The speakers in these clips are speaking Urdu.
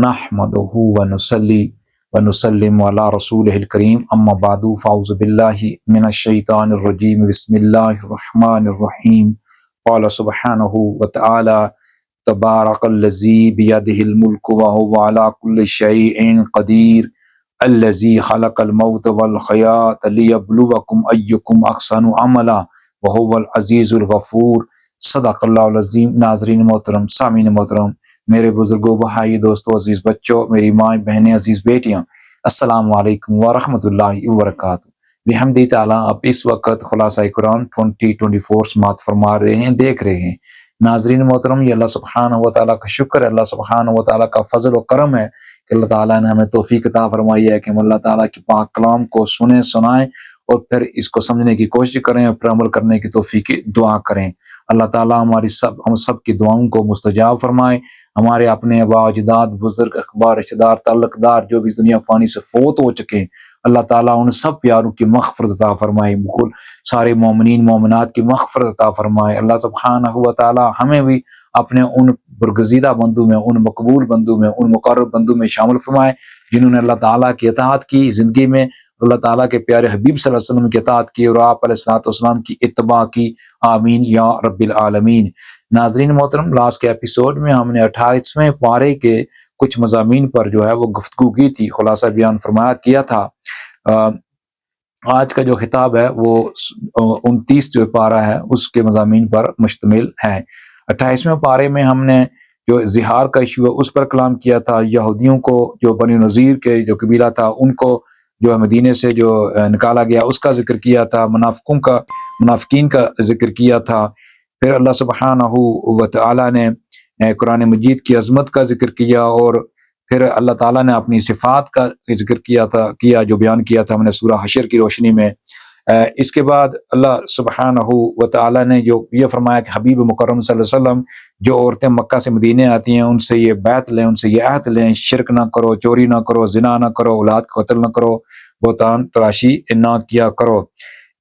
نحمده ونصلي ونسلم على رسوله الكريم اما بعد فاعوذ بالله من الشيطان الرجيم بسم الله الرحمن الرحيم قال سبحانه وتعالى تبارك الذي بيده الملك وهو على كل شيء قدير الذي خلق الموت والحياة ليبلوكم أيكم أحسن عملا وهو العزيز الغفور صدق اللہ العظیم۔ ناظرین محترم، سامعین محترم، میرے بزرگوں، بھائی، دوستوں، عزیز بچوں، میری ماں، بہنیں، عزیز بیٹیاں، السلام علیکم ورحمۃ اللہ وبرکاتہ۔ بحمد تعالیٰ آپ اس وقت خلاصہ قرآن 2024 سماعت فرما رہے ہیں، دیکھ رہے ہیں۔ ناظرین محترم، یہ اللہ سبحانہ و تعالیٰ کا شکر ہے، اللہ سبحانہ و تعالیٰ کا فضل و کرم ہے کہ اللہ تعالیٰ نے ہمیں توفیق عطا فرمائی ہے کہ ہم اللہ تعالیٰ کی پاک کلام کو سنیں، سنائیں اور پھر اس کو سمجھنے کی کوشش کریں اور پھر عمل کرنے کی توفیق دعا کریں۔ اللہ تعالیٰ ہم سب کی دعاؤں کو مستجاب فرمائے۔ ہمارے اپنے آباء اجداد، بزرگ، اخبار، رشتہ دار، تعلق دار جو بھی دنیا فانی سے فوت ہو چکے، اللہ تعالیٰ ان سب پیاروں کی مغفرت عطا فرمائے، بالکل سارے مومنین مومنات کی مغفرت عطا فرمائے۔ اللہ سبحانہ و تعالیٰ ہمیں بھی اپنے ان برگزیدہ بندوں میں، ان مقبول بندوں میں، ان مقرب بندوں میں شامل فرمائے جنہوں نے اللہ تعالیٰ کی اطاعت کی زندگی میں، اللہ تعالیٰ کے پیارے حبیب صلی اللہ علیہ وسلم کی اطاعت کی اور آپ علیہ الصلوۃ والسلام کی اتباع کی، آمین یا رب العالمین۔ ناظرین محترم، لاسٹ کے ایپیسوڈ میں ہم نے 28ویں پارے کے کچھ مضامین پر جو ہے وہ گفتگو کی تھی، خلاصہ بیان فرمایا کیا تھا۔ آج کا جو خطاب ہے وہ 29 جو پارہ ہے اس کے مضامین پر مشتمل ہے۔ 28ویں پارے میں ہم نے جو زہار کا ایشو ہے اس پر کلام کیا تھا، یہودیوں کو جو بنی نذیر کے جو قبیلہ تھا ان کو جو مدینے سے جو نکالا گیا اس کا ذکر کیا تھا، منافقین کا ذکر کیا تھا۔ پھر اللہ سبحانہ و تعالیٰ نے قرآن مجید کی عظمت کا ذکر کیا اور پھر اللہ تعالیٰ نے اپنی صفات کا ذکر کیا جو بیان کیا تھا ہم نے سورہ حشر کی روشنی میں۔ اس کے بعد اللہ سبحانہ و تعالیٰ نے جو یہ فرمایا کہ حبیب مکرم صلی اللہ علیہ وسلم جو عورتیں مکہ سے مدینے آتی ہیں ان سے یہ بیعت لیں، ان سے یہ عہد لیں، شرک نہ کرو، چوری نہ کرو، زنا نہ کرو، اولاد کو قتل نہ کرو، بہتان تراشی نہ کیا کرو۔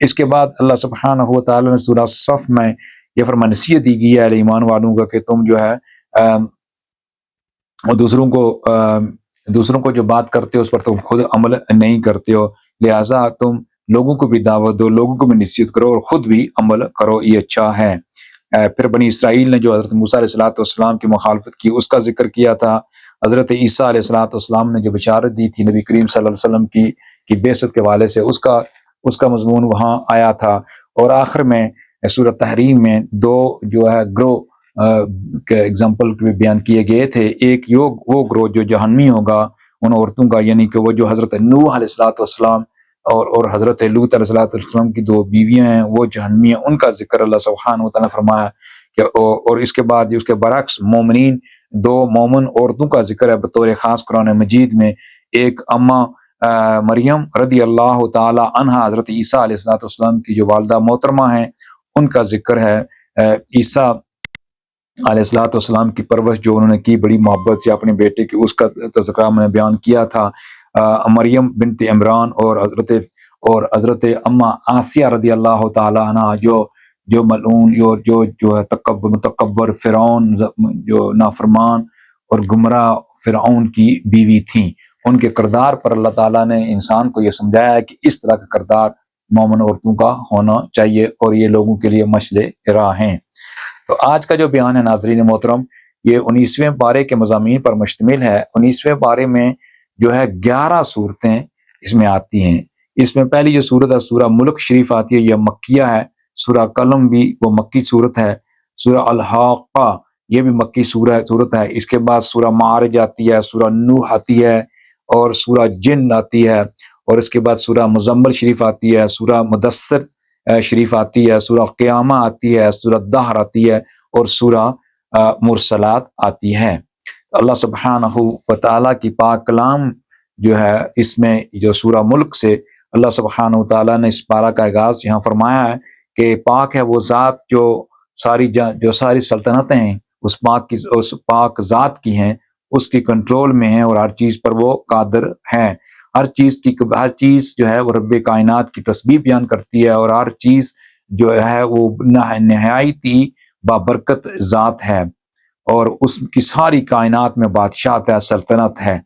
اس کے بعد اللہ سبحانہ و تعالیٰ نے سورہ صف میں یہ فرمان نصیحت دی گئی ہے اہل ایمان والوں کا کہ تم جو ہے دوسروں کو جو بات کرتے ہو اس پر تم خود عمل نہیں کرتے ہو، لہٰذا تم لوگوں کو بھی دعوت دو، لوگوں کو بھی نصیحت کرو اور خود بھی عمل کرو، یہ اچھا ہے۔ پھر بنی اسرائیل نے جو حضرت موسیٰ علیہ السلام کی مخالفت کی اس کا ذکر کیا تھا۔ حضرت عیسیٰ علیہ السلام نے جو بشارت دی تھی نبی کریم صلی اللہ علیہ وسلم کی بعثت کے حوالے سے اس کا مضمون وہاں آیا تھا۔ اور آخر میں سورۃ تحریم میں دو جو ہے گروہ کے ایگزامپل بیان کیے گئے تھے۔ ایک وہ گروہ جو جہنمی ہوگا ان عورتوں کا، یعنی کہ وہ جو حضرت نوح علیہ السلام اور حضرت لوط علیہ السلام کی دو بیویاں ہیں وہ جہنمی ہیں، ان کا ذکر اللہ سبحانہ و تعالیٰ نے فرمایا کہ اور اس کے بعد اس کے برعکس مومنین، دو مومن عورتوں کا ذکر ہے بطور خاص قرآن مجید میں۔ ایک اماں مریم رضی اللہ تعالی عنہا، حضرت عیسیٰ علیہ السلام کی جو والدہ محترمہ ہیں ان کا ذکر ہے۔ عیسیٰ علیہ السلام کی پرورش جو انہوں نے کی بڑی محبت سے اپنے بیٹے کی، اس کا تذکرہ میں نے بیان کیا تھا۔ مریم بنت عمران اور حضرت اماں آسیہ رضی اللہ تعالی عنہ جو ملعون جو ہے متکبر فرعون، جو نافرمان اور گمراہ فرعون کی بیوی تھیں، ان کے کردار پر اللہ تعالیٰ نے انسان کو یہ سمجھایا ہے کہ اس طرح کا کردار مومن عورتوں کا ہونا چاہیے اور یہ لوگوں کے لیے مشعل راہ ہیں۔ تو آج کا جو بیان ہے ناظرین محترم یہ 19ویں پارے کے مضامین پر مشتمل ہے۔ 19ویں پارے میں جو ہے 11 صورتیں اس میں آتی ہیں۔ اس میں پہلی جو صورت ہے سورہ ملک شریف آتی ہے، یہ مکیہ ہے۔ سورہ قلم بھی وہ مکی صورت ہے۔ سورہ الحاقہ یہ بھی مکی صورت ہے۔ اس کے بعد سورہ معارج آتی ہے، سورہ نوح آتی ہے اور سورہ جن آتی ہے، اور اس کے بعد سورہ مزمل شریف آتی ہے، سورہ مدثر شریف آتی ہے، سورہ قیامہ آتی ہے، سورہ دہر آتی ہے اور سورہ مرسلات آتی ہے۔ اللہ سبحانہ و تعالیٰ کی پاک کلام جو ہے اس میں جو سورہ ملک سے اللہ سبحانہ و تعالیٰ نے اس پارہ کا آغاز یہاں فرمایا ہے کہ پاک ہے وہ ذات جو ساری سلطنتیں ہیں اس پاک ذات کی ہیں، اس کی کنٹرول میں ہیں اور ہر چیز پر وہ قادر ہیں۔ ہر چیز جو ہے وہ رب کائنات کی تسبیح بیان کرتی ہے اور ہر چیز جو ہے وہ نہایت ہی بابرکت ذات ہے۔ اور اس کی ساری کائنات میں بادشاہت ہے، سلطنت ہے۔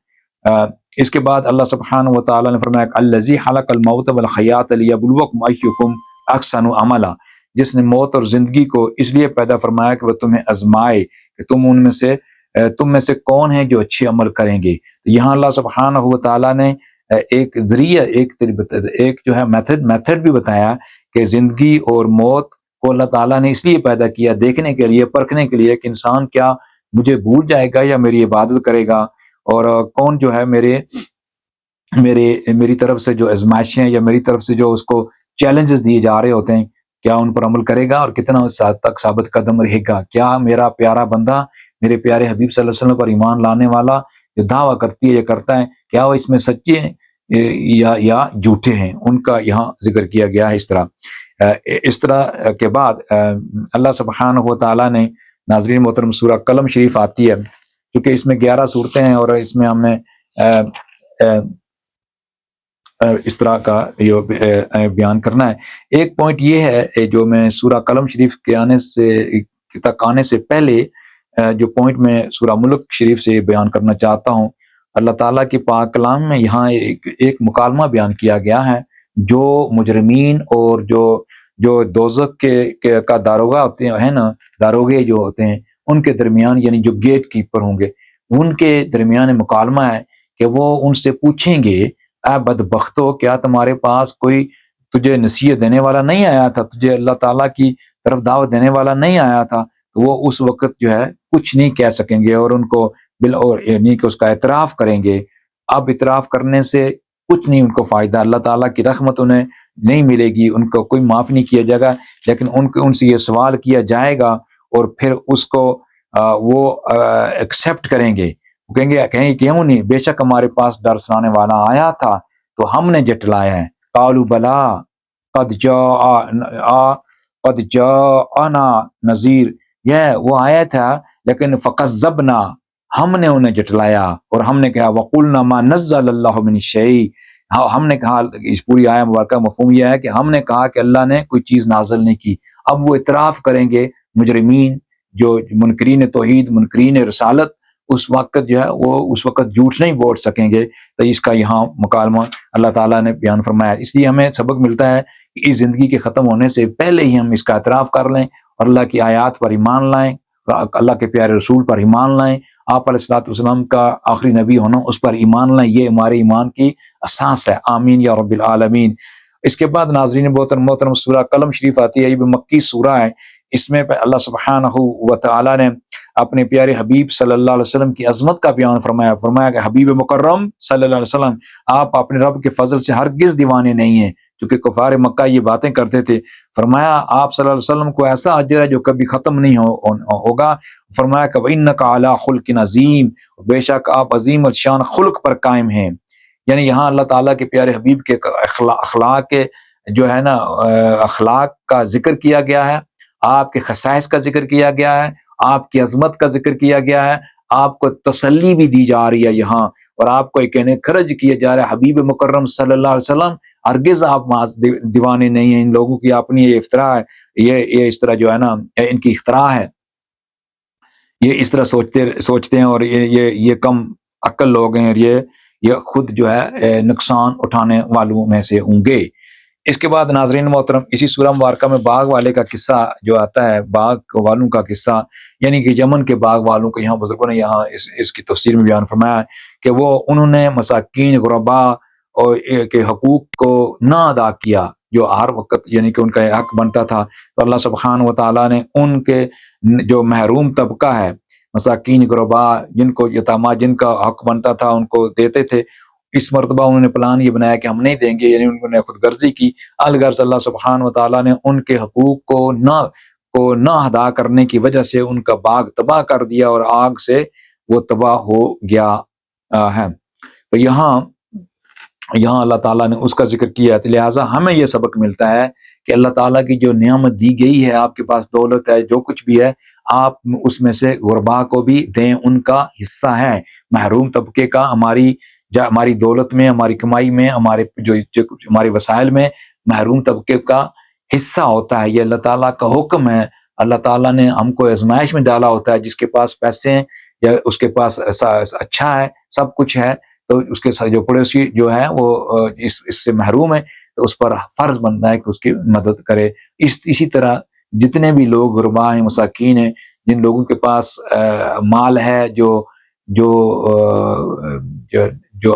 اس کے بعد اللہ سبحانہ و تعالیٰ نے فرمایا کہ الذی خلق الموت والحیات لیبلوکم ایکم احسن عملا، جس نے موت اور زندگی کو اس لیے پیدا فرمایا کہ وہ تمہیں آزمائے کہ تم میں سے کون ہے جو اچھے عمل کریں گے۔ یہاں اللہ سبحانہ و تعالیٰ نے ایک ذریعہ ایک جو ہے میتھڈ بھی بتایا کہ زندگی اور موت کو اللہ تعالیٰ نے اس لیے پیدا کیا، دیکھنے کے لیے، پرکھنے کے لیے کہ انسان کیا مجھے بھول جائے گا یا میری عبادت کرے گا، اور کون جو ہے میری طرف سے جو آزمائشیں یا میری طرف سے جو اس کو چیلنجز دیے جا رہے ہوتے ہیں کیا ان پر عمل کرے گا اور کتنا اس حد تک ثابت قدم رہے گا۔ کیا میرا پیارا بندہ میرے پیارے حبیب صلی اللہ علیہ وسلم پر ایمان لانے والا جو دعویٰ کرتی ہے یا کرتا ہے، کیا وہ اس میں سچے ہیں یا جھوٹے ہیں، ان کا یہاں ذکر کیا گیا ہے۔ اس طرح کے بعد اللہ سبحانہ و تعالیٰ نے، ناظرین محترم، سورہ قلم شریف آتی ہے، کیونکہ اس میں 11 صورتیں ہیں اور اس میں ہم نے اس طرح کا بیان کرنا ہے۔ ایک پوائنٹ یہ ہے جو میں سورہ قلم شریف کے آنے سے پہلے جو پوائنٹ میں سورہ ملک شریف سے بیان کرنا چاہتا ہوں، اللہ تعالیٰ کے پاک کلام میں یہاں ایک مکالمہ بیان کیا گیا ہے جو مجرمین اور جو دوزخ کا داروغہ ہوتے ہیں نا، داروغے جو ہوتے ہیں ان کے درمیان، یعنی جو گیٹ کیپر ہوں گے، ان کے درمیان مکالمہ ہے کہ وہ ان سے پوچھیں گے اے بدبختو، کیا تمہارے پاس کوئی تجھے نصیحت دینے والا نہیں آیا تھا، تجھے اللہ تعالیٰ کی طرف دعوت دینے والا نہیں آیا تھا؟ تو وہ اس وقت جو ہے کچھ نہیں کہہ سکیں گے اور ان کو یعنی کہ اس کا اعتراف کریں گے۔ اب اعتراف کرنے سے کچھ نہیں ان کو فائدہ، اللہ تعالیٰ کی رحمت انہیں نہیں ملے گی، ان کو کوئی معاف نہیں کیا جائے گا، لیکن ان سے یہ سوال کیا جائے گا اور پھر اس کو وہ ایکسیپٹ کریں گے، وہ کہیں گے کیوں نہیں، بے شک ہمارے پاس ڈر سنانے والا آیا تھا تو ہم نے جٹلایا ہے۔ قالوا بلا قد جاءنا نذیر، یہ وہ آیا تھا لیکن فکذبنا، ہم نے انہیں جٹلایا اور ہم نے کہا وقلنا ما نزل اللہ من شیء، ہم نے کہا، اس پوری آیہ مبارکہ مفہوم یہ ہے کہ ہم نے کہا کہ اللہ نے کوئی چیز نازل نہیں کی۔ اب وہ اعتراف کریں گے مجرمین، جو منکرین توحید، منکرین رسالت، اس وقت جو ہے وہ اس وقت جھوٹ نہیں بول سکیں گے۔ تو اس کا یہاں مکالمہ اللہ تعالیٰ نے بیان فرمایا۔ اس لیے ہمیں سبق ملتا ہے کہ اس زندگی کے ختم ہونے سے پہلے ہی ہم اس کا اعتراف کر لیں اور اللہ کی آیات پر ایمان لائیں، اللہ کے پیارے رسول پر ایمان لائیں، آپ علیہ الصلوۃ والسلام کا آخری نبی ہونا اس پر ایمان لائیں، یہ ہمارے ایمان کی اساس ہے۔ آمین یا رب العالمین۔ اس کے بعد ناظرین محترم سورہ قلم شریف آتی ہے، یہ بھی مکی سورہ ہے۔ اس میں اللہ سبحانہ و تعالیٰ نے اپنے پیارے حبیب صلی اللہ علیہ وسلم کی عظمت کا بیان فرمایا کہ حبیب مکرم صلی اللہ علیہ وسلم، آپ اپنے رب کے فضل سے ہرگز دیوانے نہیں ہیں، کیونکہ کفار مکہ یہ باتیں کرتے تھے۔ فرمایا آپ صلی اللہ علیہ وسلم کو ایسا اجر ہے جو کبھی ختم نہیں ہوگا۔ فرمایا کہ وَإِنَّكَ عَلَىٰ خُلْقٍ عَظِيمٍ، بے شک آپ عظیم الشان خلق پر قائم ہیں۔ یعنی یہاں اللہ تعالیٰ کے پیارے حبیب کے اخلاق کے جو ہے نا، اخلاق کا ذکر کیا گیا ہے، آپ کے خصائص کا ذکر کیا گیا ہے، آپ کی عظمت کا ذکر کیا گیا ہے، آپ کو تسلی بھی دی جا رہی ہے یہاں، اور آپ کو ایک انکریج کیا جا رہا ہے حبیب مکرم صلی اللہ علیہ وسلم ہرگز آپ دیوانے نہیں ہیں۔ ان لوگوں کی اپنی یہ افتراء ہے، یہ اس طرح جو ہے نا ان کی اختراع ہے، یہ اس طرح سوچتے ہیں اور یہ کم عقل لوگ ہیں، اور یہ خود جو ہے نقصان اٹھانے والوں میں سے ہوں گے۔ اس کے بعد ناظرین محترم اسی سورہ مبارکہ میں باغ والے کا قصہ جو آتا ہے، باغ والوں کا قصہ، یعنی کہ یمن کے باغ والوں کو یہاں بزرگوں نے یہاں اس کی تفسیر میں بیان فرمایا ہے کہ انہوں نے مساکین غرباء اور کے حقوق کو نہ ادا کیا جو ہر وقت یعنی کہ ان کا حق بنتا تھا، تو اللہ سبحانہ و تعالیٰ نے ان کے جو محروم طبقہ ہے، مساکین غرباء، جن کو یتامہ جن کا حق بنتا تھا ان کو دیتے تھے، اس مرتبہ انہوں نے پلان یہ بنایا کہ ہم نہیں دیں گے، یعنی انہوں نے خود غرضی کی۔ الغرض اللہ سبحانہ و تعالیٰ نے ان کے حقوق کو نہ ادا کرنے کی وجہ سے ان کا باغ تباہ کر دیا اور آگ سے وہ تباہ ہو گیا ہے۔ تو یہاں اللہ تعالیٰ نے اس کا ذکر کیا ہے، لہٰذا ہمیں یہ سبق ملتا ہے کہ اللہ تعالیٰ کی جو نعمت دی گئی ہے، آپ کے پاس دولت ہے، جو کچھ بھی ہے، آپ اس میں سے غربا کو بھی دیں، ان کا حصہ ہے، محروم طبقے کا ہماری دولت میں، ہماری کمائی میں، ہمارے وسائل میں محروم طبقے کا حصہ ہوتا ہے۔ یہ اللہ تعالیٰ کا حکم ہے، اللہ تعالیٰ نے ہم کو آزمائش میں ڈالا ہوتا ہے. جس کے پاس پیسے ہیں یا اس کے پاس اچھا ہے، سب کچھ ہے، تو اس کے ساتھ جو پڑوسی جو ہے وہ اس سے محروم ہے، تو اس پر فرض بنتا ہے کہ اس کی مدد کرے. اسی طرح جتنے بھی لوگ غربا ہیں، مساکین ہیں، جن لوگوں کے پاس مال ہے، جو جو جو جو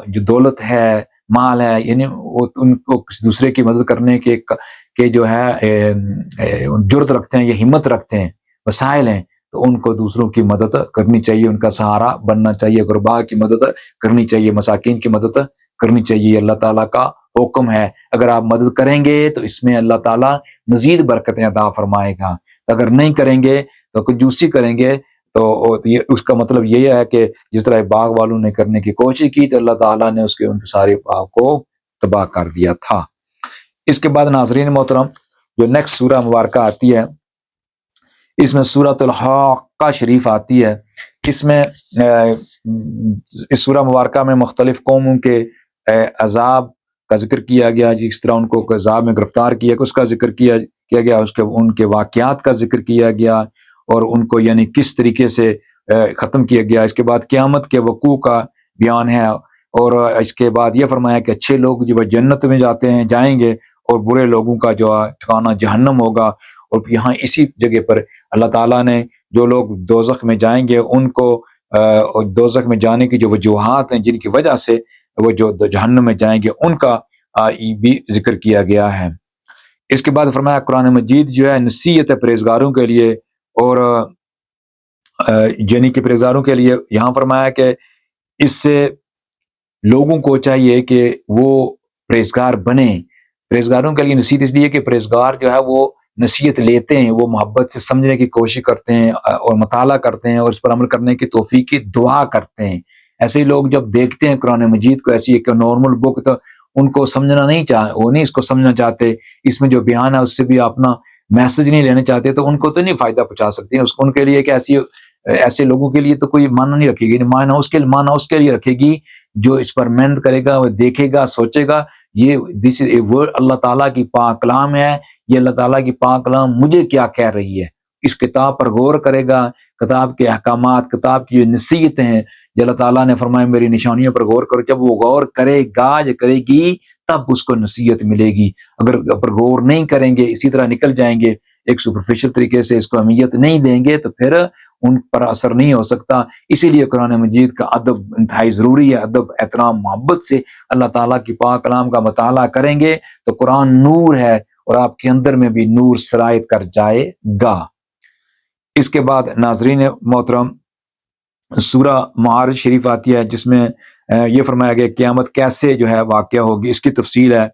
جو دولت ہے، مال ہے، یعنی وہ ان کو کسی دوسرے کی مدد کرنے کے جو ہے جرت رکھتے ہیں یا ہمت رکھتے ہیں، وسائل ہیں، تو ان کو دوسروں کی مدد کرنی چاہیے، ان کا سہارا بننا چاہیے، غربا کی مدد کرنی چاہیے، مساکین کی مدد کرنی چاہیے. اللہ تعالیٰ کا حکم ہے. اگر آپ مدد کریں گے تو اس میں اللہ تعالیٰ مزید برکتیں عطا فرمائے گا. اگر نہیں کریں گے تو کنجوسی کریں گے تو اس کا مطلب یہ ہے کہ جس طرح باغ والوں نے کرنے کی کوشش کی تو اللہ تعالیٰ نے ان کے سارے باغ کو تباہ کر دیا تھا. اس کے بعد ناظرین محترم جو نیکسٹ سورہ مبارکہ آتی ہے، اس میں سورۃ الحاقہ شریف آتی ہے. اس میں اس سورہ مبارکہ میں مختلف قوموں کے عذاب کا ذکر کیا گیا، جس طرح ان کو عذاب میں گرفتار کیا اس کا ذکر کیا گیا، ان کے واقعات کا ذکر کیا گیا اور ان کو یعنی کس طریقے سے ختم کیا گیا. اس کے بعد قیامت کے وقوع کا بیان ہے، اور اس کے بعد یہ فرمایا کہ اچھے لوگ جو جنت میں جائیں گے اور برے لوگوں کا جو ٹھکانہ جہنم ہوگا. اور یہاں اسی جگہ پر اللہ تعالیٰ نے جو لوگ دوزخ میں جائیں گے ان کو دوزخ میں جانے کی جو وجوہات ہیں جن کی وجہ سے وہ جو جہنم میں جائیں گے ان کا بھی ذکر کیا گیا ہے. اس کے بعد فرمایا قرآن مجید جو ہے نصیحت ہے پرہیزگاروں کے لیے، اور یعنی کہ پرہیزگاروں کے لیے یہاں فرمایا کہ اس سے لوگوں کو چاہیے کہ وہ پرہیزگار بنیں. پرہیزگاروں کے لیے نصیحت اس لیے کہ پرہیزگار جو ہے وہ نصیحت لیتے ہیں، وہ محبت سے سمجھنے کی کوشش کرتے ہیں اور مطالعہ کرتے ہیں اور اس پر عمل کرنے کی توفیق کی دعا کرتے ہیں. ایسے ہی لوگ جب دیکھتے ہیں قرآن مجید کو ایسی ایک نارمل بک، تو ان کو سمجھنا نہیں وہ نہیں اس کو سمجھنا چاہتے، اس میں جو بیان ہے اس سے بھی اپنا میسج نہیں لینا چاہتے، تو ان کو تو نہیں فائدہ پہنچا سکتے. ان کے لیے کہ ایسے لوگوں کے لیے تو کوئی معنی نہیں رکھے گی. معنی اس کے لیے رکھے گی جو اس پر محنت کرے گا، وہ دیکھے گا، سوچے گا. یہ دس از اے ورڈ، اللہ تعالیٰ کی پاک کلام ہے. یہ اللہ تعالیٰ کی پاک کلام مجھے کیا کہہ رہی ہے، اس کتاب پر غور کرے گا. کتاب کے احکامات، کتاب کی جو نصیحتیں ہیں، جو اللہ تعالیٰ نے فرمایا میری نشانیوں پر غور کرو، جب وہ غور کرے گا یا کرے گی تب اس کو نصیحت ملے گی. اگر پر غور نہیں کریں گے، اسی طرح نکل جائیں گے ایک سپرفیشل طریقے سے، اس کو اہمیت نہیں دیں گے، تو پھر ان پر اثر نہیں ہو سکتا. اسی لیے قرآن مجید کا ادب انتہائی ضروری ہے. ادب، احترام، محبت سے اللہ تعالیٰ کی پاک کلام کا مطالعہ کریں گے تو قرآن نور ہے اور آپ کے اندر میں بھی نور سرایت کر جائے گا. اس کے بعد ناظرین محترم سورہ معارج شریف آتی ہے، جس میں یہ فرمایا گیا قیامت کیسے جو ہے واقع ہوگی، اس کی تفصیل ہے.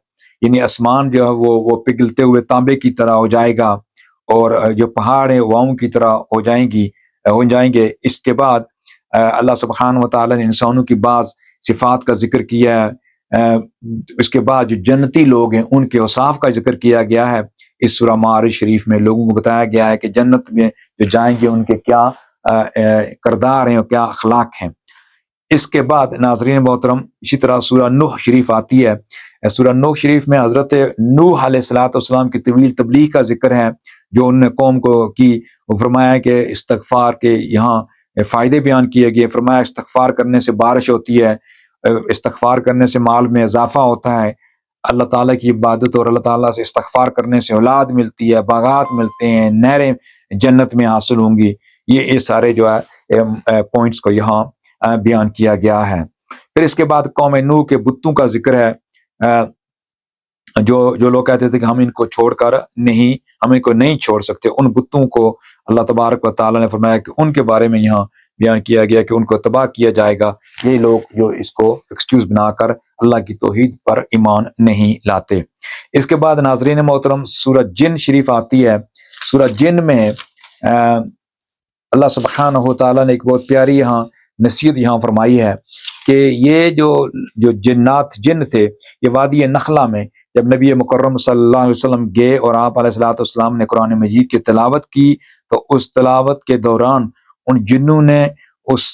یعنی آسمان جو ہے وہ پگھلتے ہوئے تانبے کی طرح ہو جائے گا، اور جو پہاڑ ہیں واؤں کی طرح ہو جائیں گے. اس کے بعد اللہ سبحانہ و تعالیٰ نے انسانوں کی بعض صفات کا ذکر کیا ہے. اس کے بعد جو جنتی لوگ ہیں ان کے اوصاف کا ذکر کیا گیا ہے. اس سورہ معارج شریف میں لوگوں کو بتایا گیا ہے کہ جنت میں جو جائیں گے ان کے کیا کردار ہیں اور کیا اخلاق ہیں. اس کے بعد ناظرین محترم اسی طرح سورہ نوح شریف آتی ہے. سورہ نوح شریف میں حضرت نوح علیہ الصلوۃ والسلام کی طویل تبلیغ کا ذکر ہے، جو انہوں نے قوم کو کی. فرمایا کہ استغفار کے یہاں فائدے بیان کیے گئے. فرمایا استغفار کرنے سے بارش ہوتی ہے، استغفار کرنے سے مال میں اضافہ ہوتا ہے، اللہ تعالیٰ کی عبادت اور اللہ تعالیٰ سے استغفار کرنے سے اولاد ملتی ہے، باغات ملتے ہیں، نہریں جنت میں حاصل ہوں گی. یہ سارے جو ہے پوائنٹس کو یہاں بیان کیا گیا ہے. پھر اس کے بعد قوم نوح کے بتوں کا ذکر ہے. جو لوگ کہتے تھے کہ ہم ان کو نہیں چھوڑ سکتے، ان بتوں کو اللہ تبارک و تعالیٰ نے فرمایا کہ ان کے بارے میں یہاں بیان کیا گیا کہ ان کو تباہ کیا جائے گا. یہ لوگ جو اس کو ایکسکیوز بنا کر اللہ کی توحید پر ایمان نہیں لاتے. اس کے بعد ناظرین محترم سورہ جن شریف آتی ہے. سورہ جن میں اللہ سبحانہ و تعالیٰ نے ایک بہت پیاری نصیحت یہاں فرمائی ہے کہ یہ جو جن تھے، یہ وادی نخلا میں جب نبی مکرم صلی اللہ علیہ وسلم گئے اور آپ علیہ الصلوۃ والسلام نے قرآن مجید کی تلاوت کی، تو اس تلاوت کے دوران ان جنوں نے اس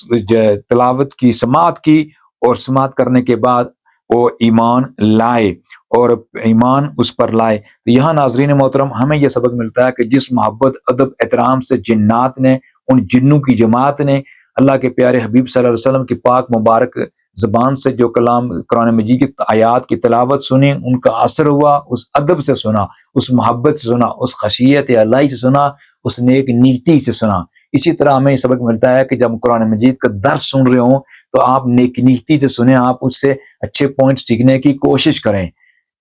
تلاوت کی سماعت کی، اور سماعت کرنے کے بعد وہ ایمان لائے. اور ایمان اس پر لائے۔ تو یہاں ناظرین محترم ہمیں یہ سبق ملتا ہے کہ جس محبت ادب احترام سے جنات نے، ان جنوں کی جماعت نے اللہ کے پیارے حبیب صلی اللہ علیہ وسلم کی پاک مبارک زبان سے جو کلام قرآن مجید کی آیات کی تلاوت سنی، ان کا اثر ہوا، اس ادب سے سنا، اس محبت سے سنا، اس خشیت اللہ سے سنا، اس نیک نیتی سے سنا۔ اسی طرح ہمیں یہ سبق ملتا ہے کہ جب قرآن مجید کا درس سن رہے ہوں تو آپ نیک نیتی سے سنیں، آپ اس سے اچھے پوائنٹ سیکھنے کی کوشش کریں۔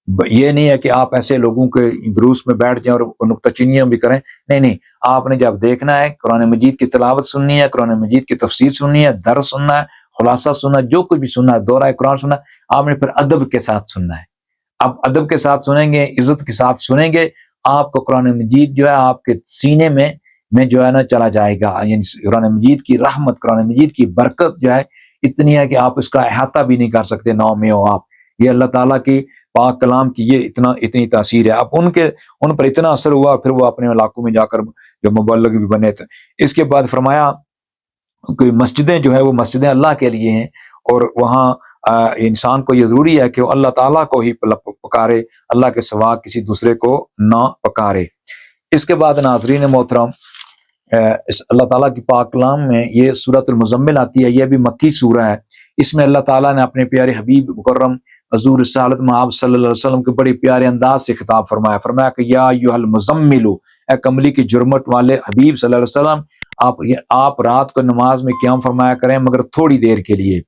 یہ نہیں ہے کہ آپ ایسے لوگوں کے دروس میں بیٹھ جائیں اور نکتہ چینیاں بھی کریں، نہیں، آپ نے جب دیکھنا ہے قرآن مجید کی تلاوت سننی ہے، قرآن مجید کی تفسیر سننی ہے، درس سننا ہے، خلاصہ سننا ہے، جو کچھ بھی سننا ہے، دورہ قرآن سننا ہے، آپ نے پھر ادب کے ساتھ سننا ہے۔ آپ ادب کے ساتھ سنیں گے، عزت کے ساتھ سنیں گے، آپ کو قرآن مجید جو ہے آپ کے سینے میں جو ہے نا چلا جائے گا۔ یعنی قرآن مجید کی رحمت، قرآن مجید کی برکت جو ہے اتنی ہے کہ آپ اس کا احاطہ بھی نہیں کر سکتے، نو میں ہو آپ۔ یہ اللہ تعالیٰ کی پاک کلام کی یہ اتنی تاثیر ہے۔ اب ان پر اتنا اثر ہوا، پھر وہ اپنے علاقوں میں جا کر جو مبلغ بھی بنے تھے۔ اس کے بعد فرمایا کہ مسجدیں جو ہے وہ مسجدیں اللہ کے لیے ہیں، اور وہاں انسان کو یہ ضروری ہے کہ وہ اللہ تعالیٰ کو ہی پکارے، اللہ کے سوا کسی دوسرے کو نہ پکارے۔ اس کے بعد ناظرین محترم اس اللہ تعالیٰ کی پاک کلام میں یہ سورۃ المزمل آتی ہے، یہ بھی مکی سورہ ہے۔ اس میں اللہ تعالیٰ نے اپنے پیارے حبیب مکرم حضور رسالت مآب صلی اللہ علیہ وسلم کے بڑے پیارے انداز سے خطاب فرمایا کہ یا ایھا المزمل، اے کملی کی جرمٹ والے حبیب صلی اللہ علیہ وسلم، آپ رات کو نماز میں قیام فرمایا کریں مگر تھوڑی دیر کے لیے۔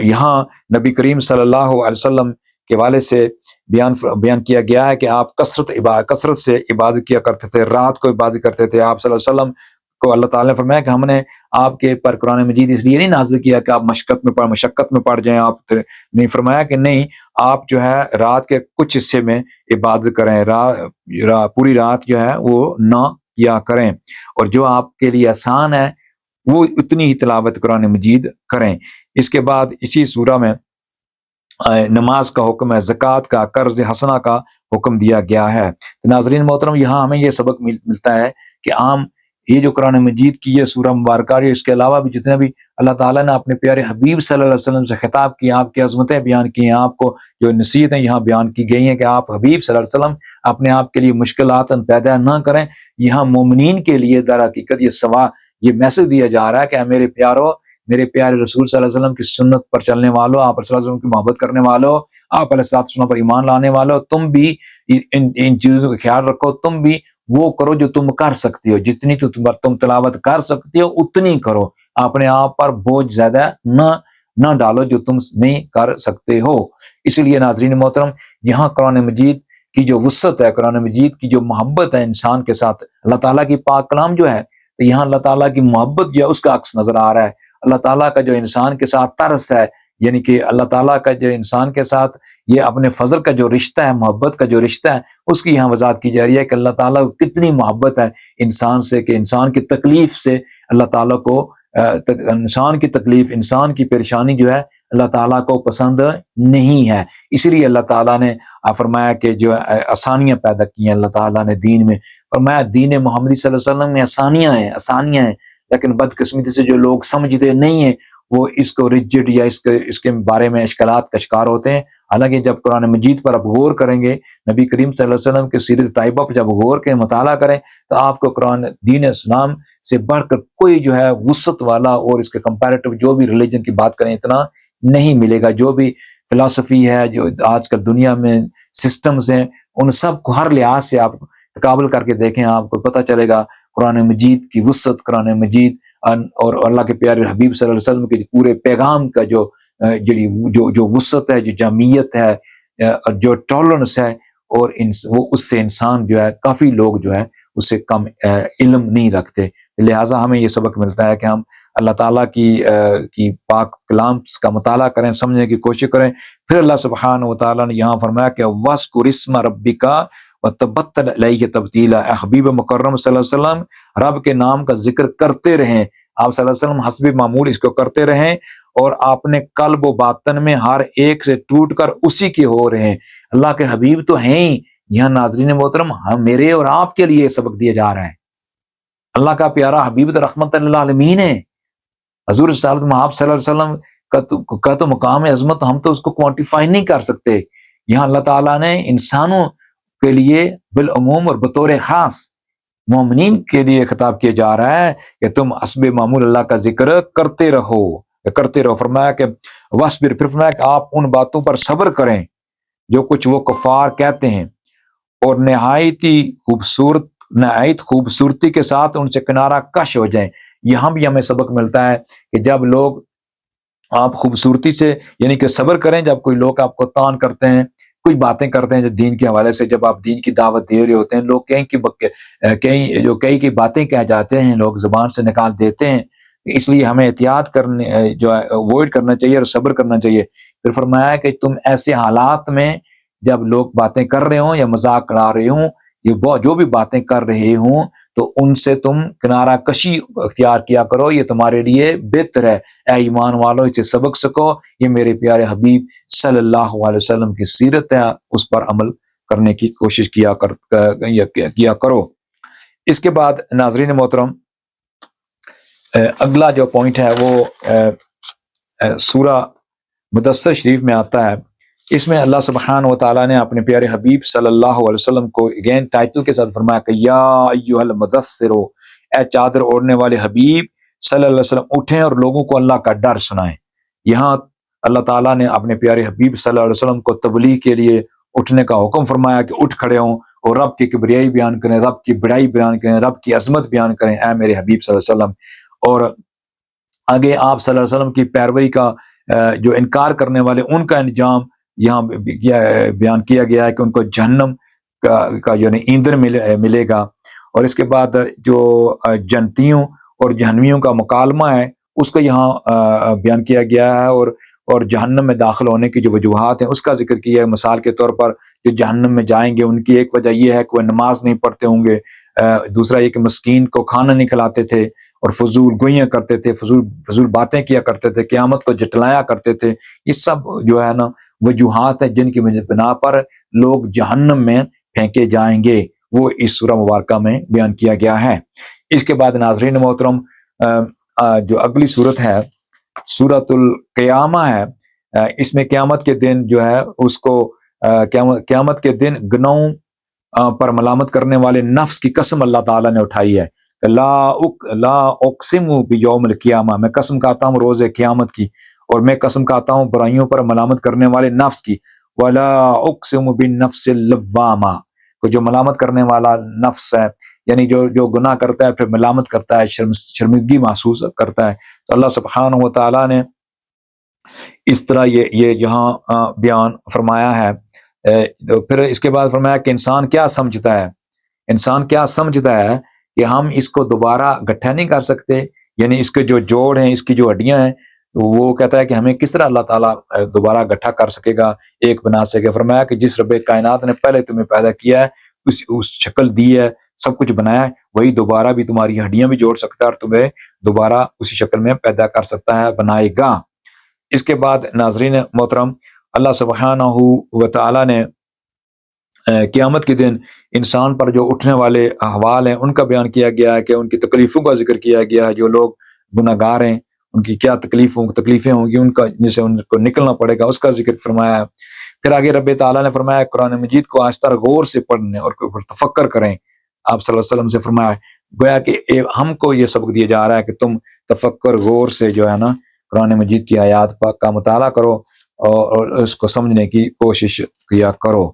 یہاں نبی کریم صلی اللہ علیہ وسلم کے والے سے بیان کیا گیا ہے کہ آپ کثرت سے عبادت کیا کرتے تھے، رات کو عبادت کرتے تھے۔ آپ صلی اللہ علیہ وسلم کو اللہ تعالیٰ نے فرمایا کہ ہم نے آپ کے پر قرآن مجید اس لیے نہیں نازل کیا کہ آپ مشقت میں پڑ جائیں، آپ نہیں، فرمایا کہ نہیں، آپ جو ہے رات کے کچھ حصے میں عبادت کریں، پوری رات جو ہے وہ نہ کیا کریں، اور جو آپ کے لیے آسان ہے وہ اتنی ہی تلاوت قرآن مجید کریں۔ اس کے بعد اسی سورہ میں نماز کا حکم ہے، زکوٰۃ کا، قرض حسنہ کا حکم دیا گیا ہے۔ ناظرین محترم یہاں ہمیں یہ سبق ملتا ہے کہ عام یہ جو قرآن مجید کی یہ سورہ مبارکہ ہے، اس کے علاوہ بھی جتنے بھی اللہ تعالیٰ نے اپنے پیارے حبیب صلی اللہ علیہ وسلم سے خطاب کیا، آپ کی عظمتیں بیان کی ہیں، آپ کو جو نصیحتیں یہاں بیان کی گئی ہیں کہ آپ حبیب صلی اللہ علیہ وسلم اپنے آپ کے لیے مشکلات پیدا نہ کریں، یہاں مومنین کے لیے در حقیقت یہ میسج دیا جا رہا ہے کہ میرے پیارو، میرے پیارے رسول صلی اللہ علیہ وسلم کی سنت پر چلنے والوں، آپ صلی اللہ علیہ وسلم کی محبت کرنے والوں، آپ علیہ السلام پر ایمان لانے والوں، تم بھی ان چیزوں کا خیال رکھو، تم بھی وہ کرو جو تم کر سکتے ہو، جتنی تو تم تلاوت کر سکتے ہو اتنی کرو، اپنے آپ پر بوجھ زیادہ نہ ڈالو جو تم نہیں کر سکتے ہو۔ اس لیے ناظرین محترم یہاں قرآن مجید کی جو وسعت ہے، قرآن مجید کی جو محبت ہے انسان کے ساتھ، اللہ تعالیٰ کی پاک کلام جو ہے، تو یہاں اللہ تعالیٰ کی محبت جو ہے اس کا عکس نظر آ رہا ہے۔ اللہ تعالیٰ کا جو انسان کے ساتھ ترس ہے، یعنی کہ اللہ تعالیٰ کا جو انسان کے ساتھ یہ اپنے فضل کا جو رشتہ ہے، محبت کا جو رشتہ ہے، اس کی یہاں وضاحت کی جا رہی ہے کہ اللہ تعالیٰ کو کتنی محبت ہے انسان سے، کہ انسان کی تکلیف سے اللہ تعالیٰ کو انسان کی تکلیف، انسان کی پریشانی جو ہے اللہ تعالیٰ کو پسند نہیں ہے۔ اسی لیے اللہ تعالیٰ نے فرمایا کہ جو آسانیاں پیدا کی ہیں اللہ تعالیٰ نے دین میں، فرمایا دین محمدی صلی اللہ علیہ وسلم میں آسانیاں ہیں، لیکن بدقسمتی سے جو لوگ سمجھتے نہیں ہیں وہ اس کو ریجڈ یا اس کے بارے میں اشکالات کا شکار ہوتے ہیں۔ حالانکہ جب قرآن مجید پر آپ غور کریں گے، نبی کریم صلی اللہ علیہ وسلم کے سیرت طیبہ پر جب غور کے مطالعہ کریں تو آپ کو قرآن دین اسلام سے بڑھ کر کوئی جو ہے وسعت والا اور اس کے کمپیریٹو جو بھی ریلیجن کی بات کریں اتنا نہیں ملے گا۔ جو بھی فلسفی ہے، جو آج کل دنیا میں سسٹمز ہیں، ان سب کو ہر لحاظ سے آپ تقابل کر کے دیکھیں، آپ کو پتہ چلے گا قرآن مجید کی وسعت، قرآن مجید اور اللہ کے پیارے حبیب صلی اللہ علیہ وسلم کے پورے پیغام کا جو وسعت ہے، جو جامعیت ہے، جو ٹالرنس ہے، اور وہ اس سے انسان جو ہے کافی لوگ جو ہے اس سے کم علم نہیں رکھتے۔ لہٰذا ہمیں یہ سبق ملتا ہے کہ ہم اللہ تعالیٰ کی پاک کلام کا مطالعہ کریں، سمجھنے کی کوشش کریں۔ پھر اللہ سبحانہ و تعالیٰ نے یہاں فرمایا کہ وَاذْكُرِ اسْمَ رَبِّكَ وَتَبَتَّلْ إِلَيْهِ تَبْتِيلًا، اے حبیب مکرم صلی اللہ علیہ وسلم رب کے نام کا ذکر کرتے رہیں، آپ صلی اللہ علیہ وسلم حسب معمول اس کو کرتے رہیں، اور اپنے قلب و باطن میں ہر ایک سے ٹوٹ کر اسی کے ہو رہے ہیں۔ اللہ کے حبیب تو ہیں ہی، یہاں ناظرین محترم میرے اور آپ کے لیے سبق دیا جا رہا ہے۔ اللہ کا پیارا حبیب تو رحمت للعالمین ہے، حضور رسالت مآب صلی اللہ علیہ وسلم کا تو مقام عظمت ہم تو اس کو کوانٹیفائی نہیں کر سکتے یہاں اللہ تعالیٰ نے انسانوں کے لیے بالعموم اور بطور خاص مومنین کے لیے خطاب کیا جا رہا ہے کہ تم حسب معمول اللہ کا ذکر کرتے رہو کرتے رہو۔ فرمایا کہ وصبر، پھر فرمایا کہ آپ ان باتوں پر صبر کریں جو کچھ وہ کفار کہتے ہیں، اور نہایت خوبصورتی کے ساتھ ان سے کنارہ کش ہو جائیں۔ یہاں بھی ہمیں سبق ملتا ہے کہ جب لوگ آپ خوبصورتی سے یعنی کہ صبر کریں، جب کوئی لوگ آپ کو تان کرتے ہیں، کوئی باتیں کرتے ہیں جو دین کے حوالے سے، جب آپ دین کی دعوت دے رہے ہوتے ہیں، لوگ کئی باتیں کہہ جاتے ہیں، لوگ زبان سے نکال دیتے ہیں، اس لیے ہمیں احتیاط کرنے جو ہے اوائڈ کرنا چاہیے اور صبر کرنا چاہیے۔ پھر فرمایا کہ تم ایسے حالات میں جب لوگ باتیں کر رہے ہوں یا مذاق اڑا رہے ہوں، جو بھی باتیں کر رہے ہوں، تو ان سے تم کنارہ کشی اختیار کیا کرو، یہ تمہارے لیے بہتر ہے۔ اے ایمان والو، اسے سبق سکو، یہ میرے پیارے حبیب صلی اللہ علیہ وسلم کی سیرت ہے، اس پر عمل کرنے کی کوشش کیا کرو۔ اس کے بعد ناظرین محترم، اگلا جو پوائنٹ ہے وہ سورہ مدثر شریف میں آتا ہے۔ اس میں اللہ سبحانہ و تعالیٰ نے اپنے پیارے حبیب صلی اللہ علیہ وسلم کو اگین ٹائٹل کے ساتھ فرمایا کہ یا ایھا المدثر، اے چادر اوڑھنے والے حبیب صلی اللہ علیہ وسلم، اٹھیں اور لوگوں کو اللہ کا ڈر سنائیں۔ یہاں اللہ تعالیٰ نے اپنے پیارے حبیب صلی اللہ علیہ وسلم کو تبلیغ کے لیے اٹھنے کا حکم فرمایا کہ اٹھ کھڑے ہوں اور رب کی کبریائی بیان کریں، رب کی بڑائی بیان کریں، رب کی عظمت بیان کریں، اے میرے حبیب صلی اللہ علیہ وسلم۔ اور آگے آپ صلی اللہ علیہ وسلم کی پیروی کا جو انکار کرنے والے، ان کا انجام یہاں بیان کیا گیا ہے کہ ان کو جہنم کا یعنی ایندھن ملے گا۔ اور اس کے بعد جو جنتیوں اور جہنمیوں کا مکالمہ ہے، اس کو یہاں بیان کیا گیا ہے، اور جہنم میں داخل ہونے کی جو وجوہات ہیں اس کا ذکر کیا ہے۔ مثال کے طور پر جو جہنم میں جائیں گے، ان کی ایک وجہ یہ ہے کہ وہ نماز نہیں پڑھتے ہوں گے، دوسرا یہ کہ مسکین کو کھانا نہیں کھلاتے تھے، اور فضول گوئیاں کرتے تھے، فضول باتیں کیا کرتے تھے، قیامت کو جٹلایا کرتے تھے۔ یہ سب جو ہے نا وجوہات ہیں جن کی بنا پر لوگ جہنم میں پھینکے جائیں گے، وہ اس سورہ مبارکہ میں بیان کیا گیا ہے۔ اس کے بعد ناظرین محترم، جو اگلی صورت ہے سورۃ القیامہ ہے، اس میں قیامت کے دن جو ہے اس کو قیامت کے دن گناہوں پر ملامت کرنے والے نفس کی قسم اللہ تعالیٰ نے اٹھائی ہے۔ لا اقسم بیوم القیامہ، میں قسم کھاتا ہوں روز قیامت کی، اور میں قسم کھاتا ہوں برائیوں پر ملامت کرنے والے نفس کی۔ ولا اقسم بالنفس اللوامہ، کو جو ملامت کرنے والا نفس ہے، یعنی جو گناہ کرتا ہے پھر ملامت کرتا ہے، شرمندگی محسوس کرتا ہے، تو اللہ سبحانہ و تعالیٰ نے اس طرح یہ یہاں بیان فرمایا ہے۔ تو پھر اس کے بعد فرمایا کہ انسان کیا سمجھتا ہے کہ ہم اس کو دوبارہ گٹھا نہیں کر سکتے، یعنی اس کے جو جوڑ ہیں، اس کی جو ہڈیاں ہیں، وہ کہتا ہے کہ ہمیں کس طرح اللہ تعالیٰ دوبارہ گٹھا کر سکے گا، ایک بنا سکے۔ فرمایا کہ جس رب کائنات نے پہلے تمہیں پیدا کیا ہے، اس شکل دی ہے، سب کچھ بنایا ہے، وہی دوبارہ بھی تمہاری ہڈیاں بھی جوڑ سکتا ہے اور تمہیں دوبارہ اسی شکل میں پیدا کر سکتا ہے، بنائے گا۔ اس کے بعد ناظرین محترم، اللہ سبحانہ و تعالیٰ نے قیامت کے دن انسان پر جو اٹھنے والے احوال ہیں ان کا بیان کیا گیا ہے، کہ ان کی تکلیفوں کا ذکر کیا گیا ہے۔ جو لوگ گناہ گار ہیں ان کی کیا تکلیفیں ہوں گی، ان کا جن سے ان کو نکلنا پڑے گا، اس کا ذکر فرمایا ہے۔ پھر آگے رب تعالیٰ نے فرمایا قرآن مجید کو آہستہ غور سے پڑھنے اور تفکر کریں۔ آپ صلی اللہ علیہ وسلم سے فرمایا گویا کہ ہم کو یہ سبق دیا جا رہا ہے کہ تم تفکر غور سے جو ہے نا قرآن مجید کی آیات پاک کا مطالعہ کرو اور اس کو سمجھنے کی کوشش کیا کرو۔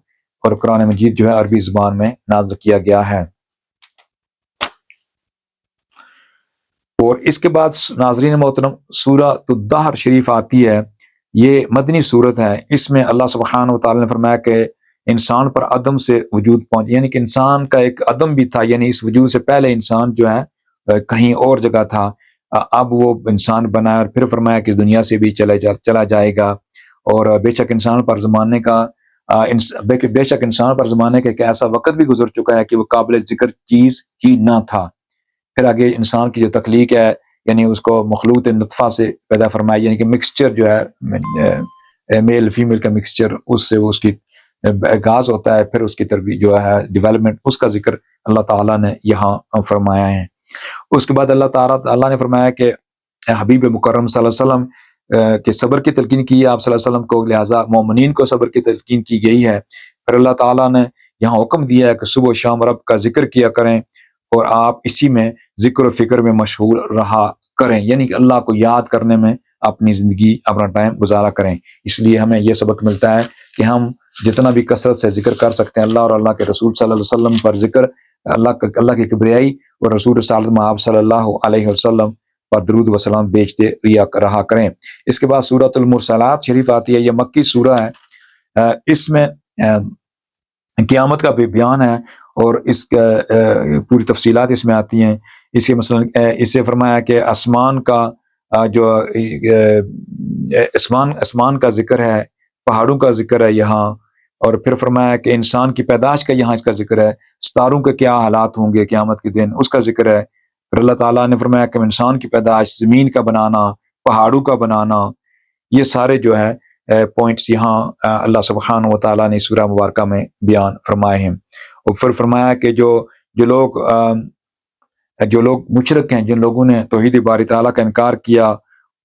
اور قرآن مجید جو ہے عربی زبان میں نازل کیا گیا ہے۔ اور اس کے بعد ناظرین محترم سورۃ الدہر شریف آتی ہے، یہ مدنی صورت ہے۔ اس میں اللہ سبحانہ و تعالیٰ نے فرمایا کہ انسان پر عدم سے وجود پہنچ، یعنی کہ انسان کا ایک عدم بھی تھا، یعنی اس وجود سے پہلے انسان جو ہے کہیں اور جگہ تھا، اب وہ انسان بنا اور پھر فرمایا کہ اس دنیا سے بھی چلا جائے گا۔ اور بے شک انسان پر زمانے کا ایک ایسا وقت بھی گزر چکا ہے کہ وہ قابل ذکر چیز ہی نہ تھا۔ پھر آگے انسان کی جو تخلیق ہے، یعنی اس کو مخلوط نطفہ سے پیدا فرمایا، یعنی کہ مکسچر جو ہے میل فیمیل کا مکسچر، اس سے وہ اس کی آغاز ہوتا ہے، پھر اس کی تربیت جو ہے ڈیولپمنٹ، اس کا ذکر اللہ تعالیٰ نے یہاں فرمایا ہے۔ اس کے بعد اللہ تعالیٰ نے فرمایا کہ حبیب مکرم صلی اللہ علیہ وسلم کہ صبر کی تلقین کی ہے آپ صلی اللہ علیہ وسلم کو، لہٰذا مومنین کو صبر کی تلقین کی گئی ہے۔ پھر اللہ تعالیٰ نے یہاں حکم دیا ہے کہ صبح و شام رب کا ذکر کیا کریں اور آپ اسی میں ذکر و فکر میں مشغول رہا کریں، یعنی کہ اللہ کو یاد کرنے میں اپنی زندگی اپنا ٹائم گزارا کریں۔ اس لیے ہمیں یہ سبق ملتا ہے کہ ہم جتنا بھی کثرت سے ذکر کر سکتے ہیں اللہ اور اللہ کے رسول صلی اللہ علیہ وسلم پر ذکر، اللہ کی کبریائی اور رسول آپ صلی اللہ علیہ وسلم پر درود و سلام بیچتے رہا کریں۔ اس کے بعد سورۃ المرسلات شریف آتی ہے، یہ مکی سورہ ہے، اس میں قیامت کا بھی بیان ہے اور اس کا پوری تفصیلات اس میں آتی ہیں۔ اسی مثلا اسے فرمایا کہ آسمان کا جو آسمان کا ذکر ہے، پہاڑوں کا ذکر ہے یہاں، اور پھر فرمایا کہ انسان کی پیدائش کا یہاں اس کا ذکر ہے، ستاروں کے کیا حالات ہوں گے قیامت کے دن اس کا ذکر ہے۔ پھر اللہ تعالیٰ نے فرمایا کہ انسان کی پیدائش، زمین کا بنانا، پہاڑوں کا بنانا، یہ سارے جو ہے پوائنٹس یہاں اللہ سبحانہ و تعالیٰ نے سورہ مبارکہ میں بیان فرمائے ہیں۔ اور پھر فرمایا کہ جو لوگ مشرک ہیں، جن لوگوں نے توحید باری تعالیٰ کا انکار کیا،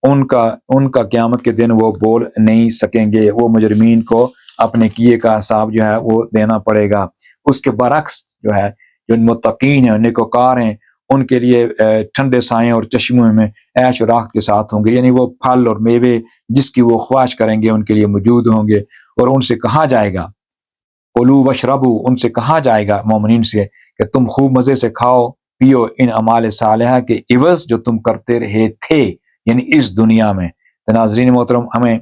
ان کا قیامت کے دن وہ بول نہیں سکیں گے، وہ مجرمین کو اپنے کیے کا حساب جو ہے وہ دینا پڑے گا۔ اس کے برعکس جو ہے جو متقین ہیں، نیکوکار ہیں، ان کے لیے ٹھنڈے سائیں اور چشموں میں عیش و راحت کے ساتھ ہوں گے، یعنی وہ پھل اور میوے جس کی وہ خواہش کریں گے ان کے لیے موجود ہوں گے۔ اور ان سے کہا جائے گا کلوا واشربوا، ان سے کہا جائے گا مومنین سے کہ تم خوب مزے سے کھاؤ پیو ان اعمال صالحہ کے عوض جو تم کرتے رہے تھے، یعنی اس دنیا میں۔ ناظرین محترم، ہمیں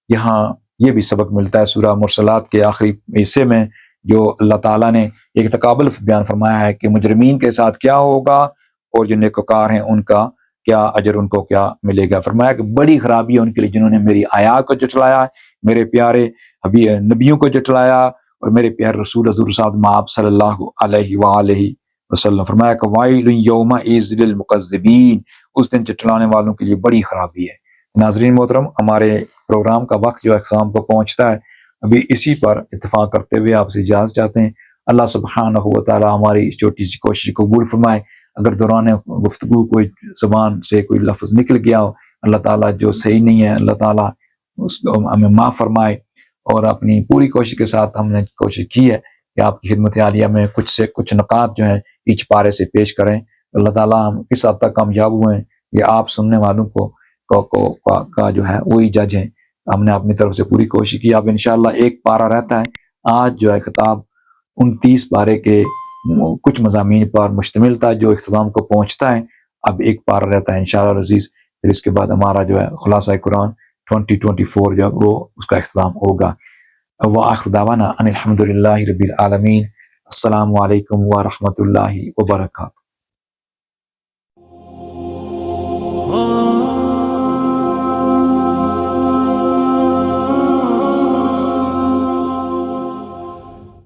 یہاں یہ بھی سبق ملتا ہے سورہ مرسلات کے آخری حصے میں، جو اللہ تعالیٰ نے ایک تقابل بیان فرمایا ہے کہ مجرمین کے ساتھ کیا ہوگا اور جو نیکوکار ہیں ان کا کیا اجر، ان کو کیا ملے گا۔ فرمایا کہ بڑی خرابی ہے ان کے لیے جنہوں نے میری آیات کو جھٹلایا، میرے پیارے نبیوں کو جھٹلایا اور میرے پیارے رسول حضور صاحب صلی اللہ علیہ وآلہ وسلم۔ فرمایا کہ وائل یومئذ للمکذبین، اس دن جھٹلانے والوں کے لیے بڑی خرابی ہے۔ ناظرین محترم، ہمارے پروگرام کا وقت جو اختتام کو پہنچتا ہے، ابھی اسی پر اتفاق کرتے ہوئے آپ سے اجازت چاہتے ہیں۔ اللہ سبحانہ و تعالی ہماری اس چھوٹی سی کوشش کو قبول فرمائے۔ اگر دوران گفتگو کوئی زبان سے کوئی لفظ نکل گیا ہو، اللہ تعالیٰ جو صحیح نہیں ہے، اللہ تعالیٰ اس کو ہمیں معاف فرمائے۔ اور اپنی پوری کوشش کے ساتھ ہم نے کوشش کی ہے کہ آپ کی خدمت عالیہ میں کچھ نکات جو ہیں ایچ پارے سے پیش کریں۔ اللہ تعالیٰ ہم کس حد تک کامیاب ہوئے ہیں یہ آپ سننے والوں کا جو ہے وہی جج ہیں۔ ہم نے اپنی طرف سے پوری کوشش کی۔ اب انشاءاللہ ایک پارہ رہتا ہے، آج جو ہے خطاب 29 پارے کے کچھ مضامین پر مشتمل تھا جو اختتام کو پہنچتا ہے۔ اب ایک پارہ رہتا ہے انشاءاللہ عزیز، پھر اس کے بعد ہمارا جو ہے خلاصہ قرآن 2024 جو وہ اس کا اختتام ہوگا۔ وآخر دعوانا ان الحمد للہ رب العالمین۔ السلام علیکم ورحمۃ اللہ وبرکاتہ۔